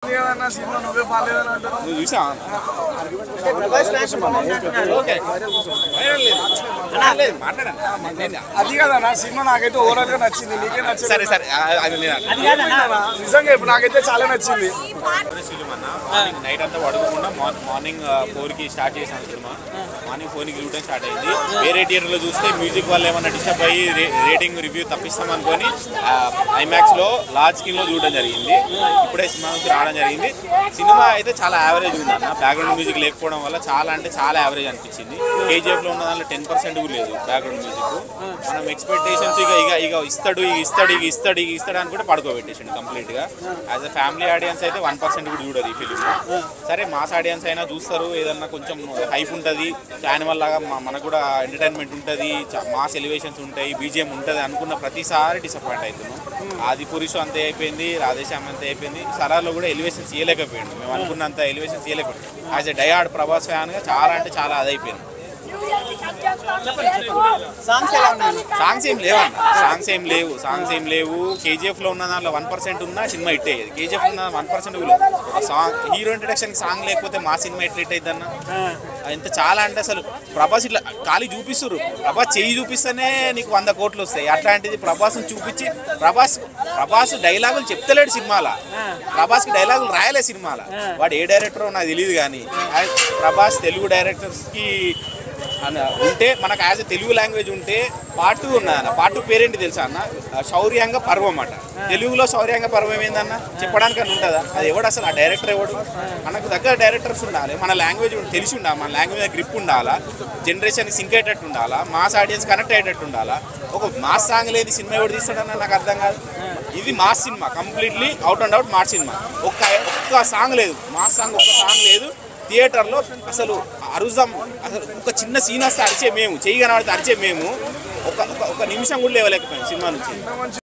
నువ్వు చూసా అది కదన్నా సినిమా నాకైతే ఓవరాల్ గా నచ్చింది. నీకే నచ్చింది? సరే సరే నిజంగా ఇప్పుడు నాకైతే చాలా నచ్చింది. నైట్ అంతా పడుకోకుండా మార్నింగ్ 4కి స్టార్ట్ చేసాను సినిమా. మార్నింగ్ 4కి చూడడం స్టార్ట్ అయింది. వేరే థియేటర్లో చూస్తే మ్యూజిక్ వల్ల ఏమన్నా డిస్టర్బ్ అయ్యి రేటింగ్ రివ్యూ తప్పిస్తాం అనుకొని ఐమాక్స్లో లార్జ్ స్క్రీన్లో చూడడం జరిగింది. ఇప్పుడే సినిమా నుంచి రావడం జరిగింది. సినిమా అయితే చాలా యావరేజ్ ఉంది అన్న. బ్యాక్గ్రౌండ్ మ్యూజిక్ లేకపోవడం వల్ల చాలా అంటే చాలా యావరేజ్ అనిపించింది. కేజీఎఫ్లో ఉన్న దాంట్లో 10% కూడా లేదు బ్యాక్గ్రౌండ్ మ్యూజిక్. మనం ఎక్స్పెక్టేషన్స్ ఇక ఇస్తాడు అనుకుంటే పడుకోబెట్టేసిండు కంప్లీట్గా. యాజ్ అ ఫ్యామిలీ ఆడియన్స్ అయితే 1% కూడా చూడదు ఈ ఫిలిం. సరే మాస్ ఆడియన్స్ అయినా చూస్తారు, ఏదన్నా కొంచెం హైప్ ఉంటుంది, యానిమల్ లాగా మనకు కూడా ఎంటర్టైన్మెంట్ ఉంటుంది, మాస్ ఎలివేషన్స్ ఉంటాయి, బీజిఎం ఉంటుంది అనుకున్న ప్రతిసారి డిసప్పాయింట్ అవుతున్నాం. ఆది పురుషు అంతే అయిపోయింది, రాధేశ్యామ్ అంతే అయిపోయింది. సరార్లో కూడా ఎలివేషన్స్ ఇవ్వలేకపోయాడు. మేము అనుకున్నంత ఎలివేషన్స్ ఇవ్వలేకపోయాడు. యాజ్ ఎ డయాడ్ ప్రభాస్ ఫ్యాన్గా చాలా అంటే చాలా అదైపోయింది. సాంగ్స్ ఏం లేవు. కేజీఎఫ్లో ఉన్న దాంట్లో 1% ఉన్నా సినిమా హిట్ అయ్యేది. కేజీఎఫ్ ఉన్న 1% కూడా ఒక సాంగ్, హీరో ఇంట్రడక్షన్ సాంగ్ లేకపోతే మా సినిమా ఎట్లా హిట్ అవుతుంది అన్న. ఎంత చాలా అంటే అసలు ప్రభాస్ ఇట్లా ఖాళీ చూపిస్తారు. ప్రభాస్ చెయ్యి చూపిస్తేనే నీకు 100 కోట్లు వస్తాయి. అట్లాంటిది ప్రభాస్ని చూపించి ప్రభాస్ డైలాగులు చెప్తలేడు సినిమాలో. ప్రభాస్కి డైలాగులు రాయలే సినిమాలో. వాడు ఏ డైరెక్టరో నాకు తెలియదు, కానీ ప్రభాస్ తెలుగు డైరెక్టర్స్కి ఉంటే మనకు యాజ్ ఎ తెలుగు లాంగ్వేజ్ ఉంటే పార్ట్ 2 ఉన్నదన్న. పార్ట్ 2 పేరేంటి తెలుసా అన్న? శౌర్యాంగ పర్వం అట. తెలుగులో శౌర్యాంగ పర్వం ఏందన్న చెప్పడానికి అని ఉంటుందా? అది ఎవడు అసలు? ఆ డైరెక్టర్ ఎవడు? మనకు దగ్గర డైరెక్టర్స్ ఉండాలి, మన లాంగ్వేజ్ తెలిసి ఉండాలి, మన లాంగ్వేజ్ గ్రిప్ ఉండాలా, జనరేషన్ సింక్ అయ్యేటట్టు ఉండాలా, మాస్ ఆడియన్స్ కనెక్ట్ అయ్యేటట్టు ఉండాలా. ఒక మాస్ సాంగ్ లేని సినిమా ఎవడు తీస్తాడన్న నాకు అర్థం కాదు. ఇది mass cinema, completely out and out mass cinema. ఒక్క సాంగ్ లేదు, మాస్ సాంగ్ ఒక్క సాంగ్ లేదు. థియేటర్లో అసలు అరుజం, అసలు ఒక చిన్న సీన్ వస్తే అరిచే మేము, చెయ్యి కనబడితే అరిచే మేము ఒక నిమిషం కూడా లేవలేకపోయాం సినిమా నుంచి.